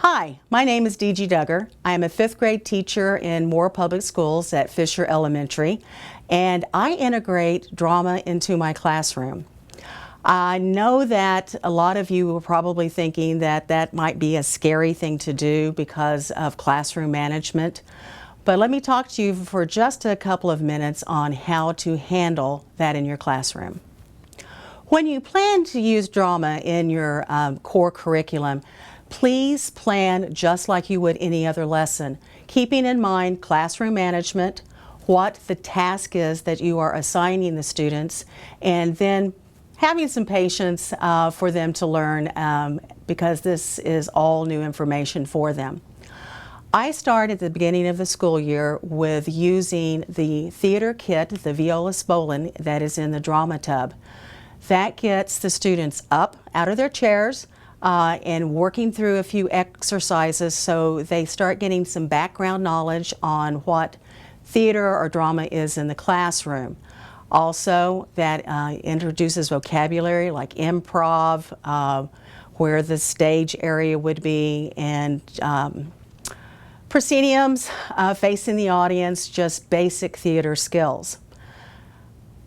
Hi, my name is Deji Duggar. I am a 5th grade teacher in Moore Public Schools at Fisher Elementary, and I integrate drama into my classroom. I know that a lot of you are probably thinking that that might be a scary thing to do because of classroom management, but let me talk to you for just a couple of minutes on how to handle that in your classroom. When you plan to use drama in your core curriculum, please plan just like you would any other lesson, keeping in mind classroom management, what the task is that you are assigning the students, and then having some patience for them to learn because this is all new information for them. I start at the beginning of the school year with using the theater kit, the Viola Spolin, that is in the drama tub. That gets the students up out of their chairs and working through a few exercises so they start getting some background knowledge on what theater or drama is in the classroom. Also, that introduces vocabulary like improv, where the stage area would be, and prosceniums, facing the audience, just basic theater skills.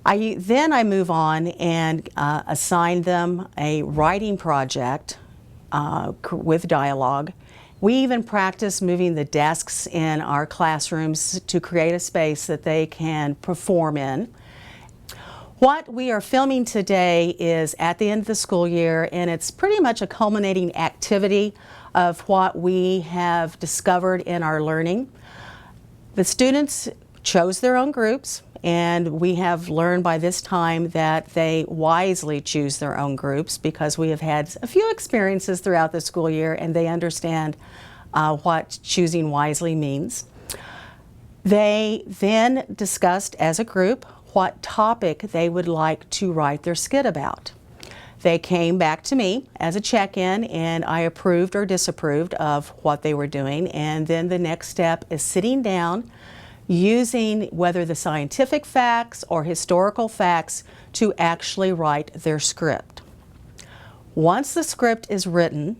Then I move on and assign them a writing project with dialogue. We even practice moving the desks in our classrooms to create a space that they can perform in. What we are filming today is at the end of the school year, and it's pretty much a culminating activity of what we have discovered in our learning. The students chose their own groups, and we have learned by this time that they wisely choose their own groups because we have had a few experiences throughout the school year and they understand what choosing wisely means. They then discussed as a group what topic they would like to write their skit about. They came back to me as a check-in and I approved or disapproved of what they were doing, and then the next step is sitting down using whether the scientific facts or historical facts to actually write their script. Once the script is written,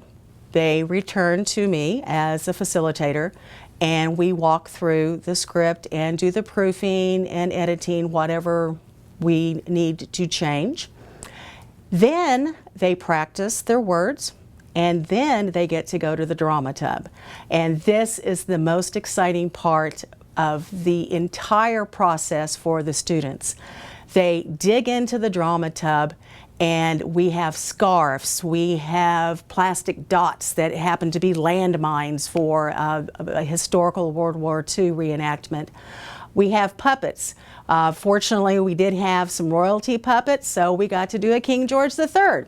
they return to me as a facilitator and we walk through the script and do the proofing and editing, whatever we need to change. Then they practice their words, and then they get to go to the drama tub. And this is the most exciting part of the entire process for the students. They dig into the drama tub and we have scarves, we have plastic dots that happen to be landmines for a historical World War II reenactment. We have puppets. Fortunately, we did have some royalty puppets, so we got to do a King George III.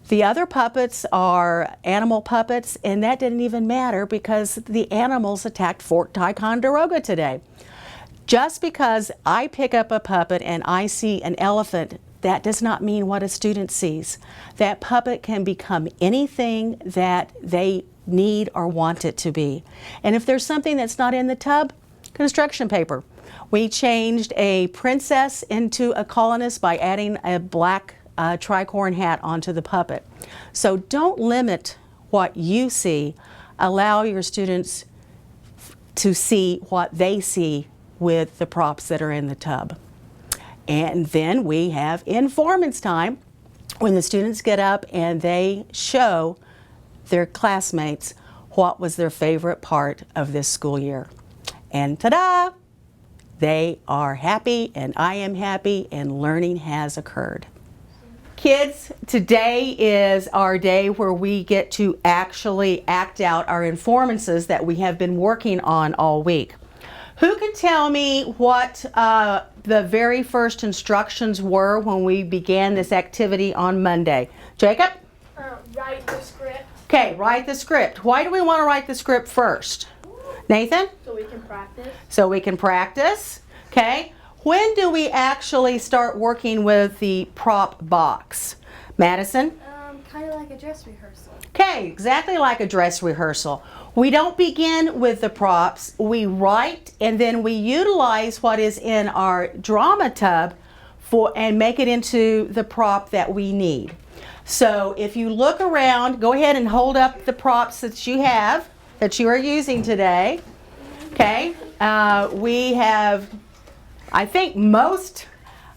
The other puppets are animal puppets, and that didn't even matter because the animals attacked Fort Ticonderoga today. Just because I pick up a puppet and I see an elephant, that does not mean what a student sees. That puppet can become anything that they need or want it to be. And if there's something that's not in the tub, construction paper. We changed a princess into a colonist by adding a black tricorn hat onto the puppet. So don't limit what you see. Allow your students to see what they see with the props that are in the tub. And then we have informants time when the students get up and they show their classmates what was their favorite part of this school year. And ta-da! They are happy and I am happy and learning has occurred. Kids, today is our day where we get to actually act out our informances that we have been working on all week. Who can tell me what the very first instructions were when we began this activity on Monday? Jacob? Write the script. Okay, write the script. Why do we want to write the script first? Nathan? So we can practice. So we can practice. Okay. When do we actually start working with the prop box? Madison? Kind of like a dress rehearsal. Okay, exactly like a dress rehearsal. We don't begin with the props. We write and then we utilize what is in our drama tub and make it into the prop that we need. So if you look around, go ahead and hold up the props that you have, that you are using today. Okay, we have, I think, most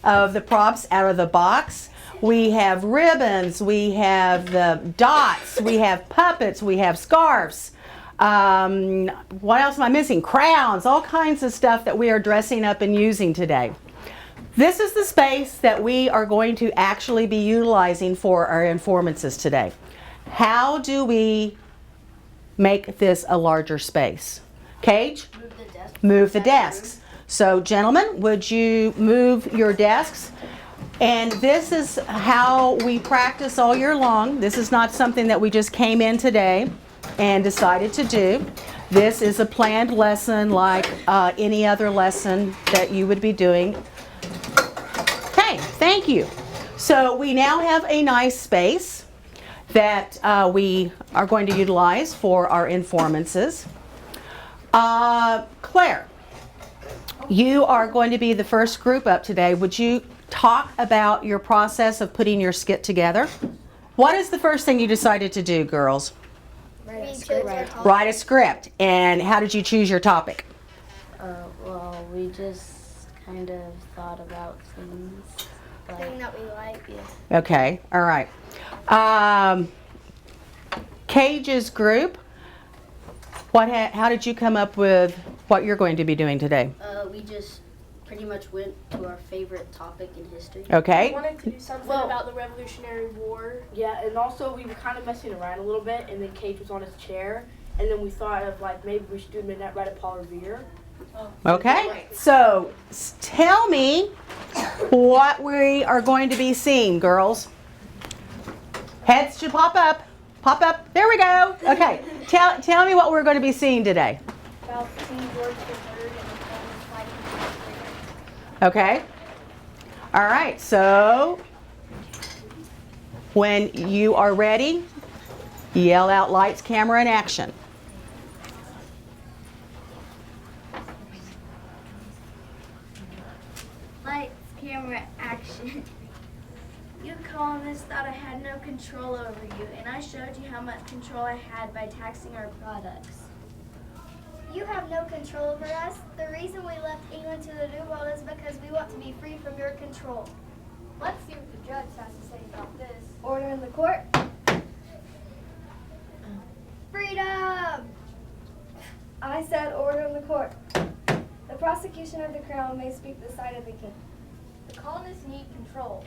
of the props out of the box. We have ribbons, we have the dots, we have puppets, we have scarves. What else am I missing? Crowns, all kinds of stuff that we are dressing up and using today. This is the space that we are going to actually be utilizing for our informances today. How do we make this a larger space? Cage? Move the desk. Move the desks. So gentlemen, would you move your desks? And this is how we practice all year long. This is not something that we just came in today and decided to do. This is a planned lesson like any other lesson that you would be doing. Okay, thank you. So we now have a nice space that we are going to utilize for our informances. Claire, you are going to be the first group up today. Would you talk about your process of putting your skit together? What is the first thing you decided to do, girls? Write a script. And how did you choose your topic? Well, we just kind of thought about things Thing that we like. yeah. Okay, all right. Cage's group, how did you come up with what you're going to be doing today? We just pretty much went to our favorite topic in history. I Okay, wanted to do something Well- about the Revolutionary War. Yeah, and also we were kind of messing around a little bit, and then Cage was on his chair, and then we thought of like maybe we should do Midnight Ride at Paul Revere. okay. So tell me what we are going to be seeing, girls. Heads should pop up. Pop up. There we go. Okay. Tell me what we're going to be seeing today. About King George III and the Romans fighting for freedom. Okay. All right. So when you are ready, yell out lights, camera, and action. Lights, camera, action. You colonists thought I had no control over you, and I showed you how much control I had by taxing our products. You have no control over us. The reason we left England to the New World is because we want to be free from your control. Let's see what the judge has to say about this. Order in the court. Freedom! I said order in the court. The prosecution of the crown may speak the side of the king. The colonists need control.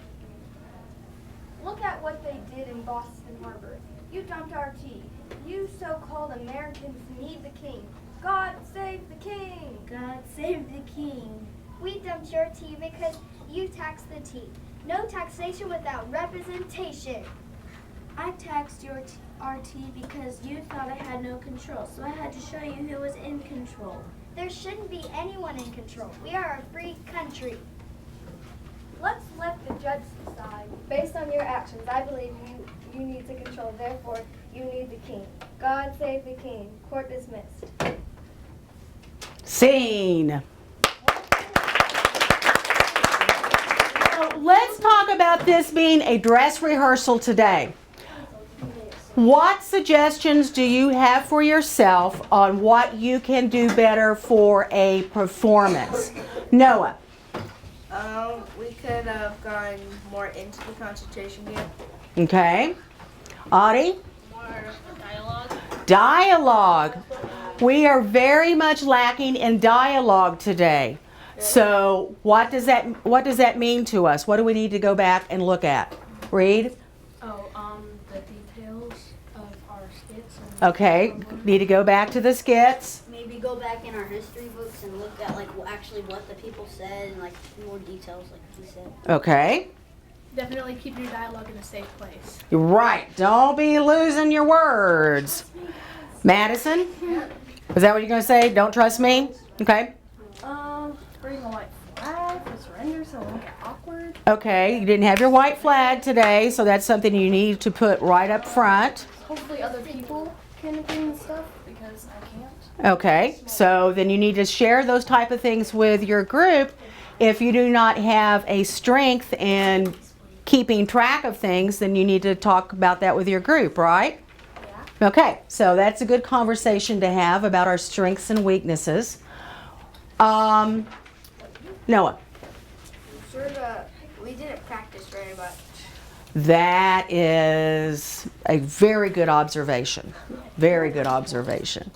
Look at what they did in Boston Harbor. You dumped our tea. You so-called Americans need the king. God save the king! God save the king. We dumped your tea because you taxed the tea. No taxation without representation. I taxed our tea because you thought I had no control, so I had to show you who was in control. There shouldn't be anyone in control. We are a free country. Let's let the judge decide. Based on your actions, I believe you need to control. Therefore, you need the king. God save the king. Court dismissed. Scene. So let's talk about this being a dress rehearsal today. What suggestions do you have for yourself on what you can do better for a performance? Noah. We could have gone more into the concentration camp. Okay. Audie? More dialogue. Dialogue. We are very much lacking in dialogue today. So what does that mean to us? What do we need to go back and look at? Read. The details of our skits. Okay. Need to go back to the skits. Maybe go back in our history books and look at like actually what the people said and like more details like he said. Okay. Definitely keep your dialogue in a safe place. Right. Don't be losing your words. Madison? Is that what you're going to say? Don't trust me? Okay. Bring a white flag for surrender so it won't get awkward. Okay. You didn't have your white flag today, so that's something you need to put right up front. Hopefully other people can agree and stuff because I can't. Okay. So then you need to share those type of things with your group if you do not have a strength in keeping track of things, then you need to talk about that with your group, right? Yeah. Okay, so that's a good conversation to have about our strengths and weaknesses. Noah. We didn't practice very much. That is a very good observation. Very good observation.